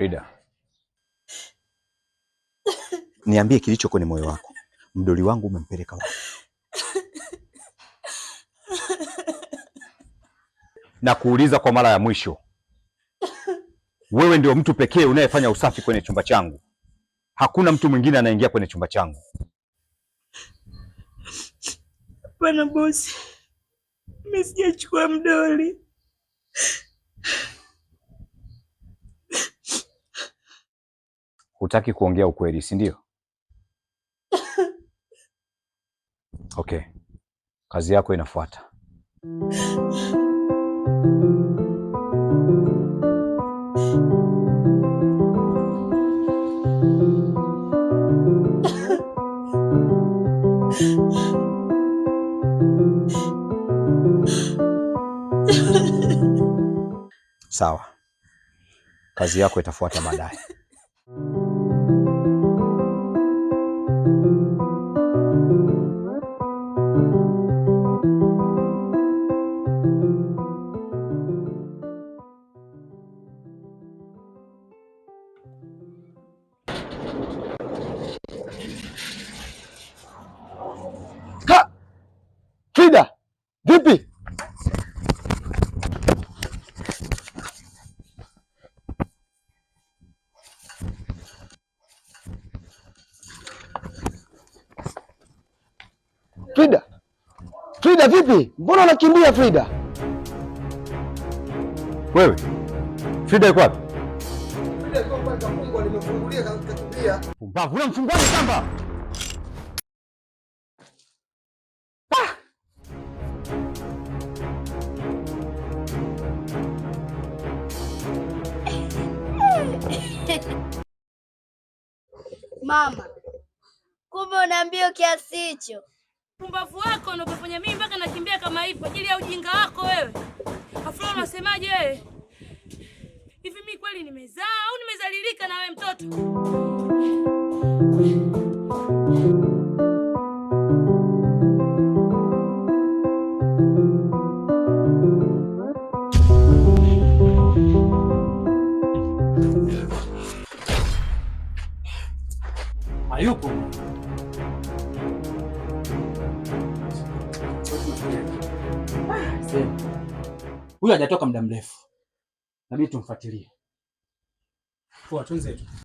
Frida, niambie kilicho kwenye moyo wako. Mdoli wangu umempeleka wapi? Na kuuliza kwa mara ya mwisho, wewe ndio mtu pekee unayefanya usafi kwenye chumba changu. Hakuna mtu mwingine anaingia kwenye chumba changu. Bwana bosi, mimi sijachukua mdoli. Hutaki kuongea ukweli, si ndio? Okay. Kazi yako inafuata. Sawa. Kazi yako itafuata baadaye. Frida, vipi? Frida vipi? Mbona unakimbia Frida? Wewe, Frida yuko wapi? Frida yuko kwa kafungwa, nimefungulia kakimbia. Pumbavu, unamfunguaje kamba? Mama, kumbe unaambia kiasi hicho? Pumbavu wako ndio kufanya mimi mpaka nakimbia kama hivi kwa ajili ya ujinga wako wewe. Afro unasemaje wewe? Hivi mimi kweli nimezaa au nimezalilika na wewe mtoto? Hayupo. Huyu hajatoka muda mrefu. Nabidi tumfuatilie. Poa, tunze tu.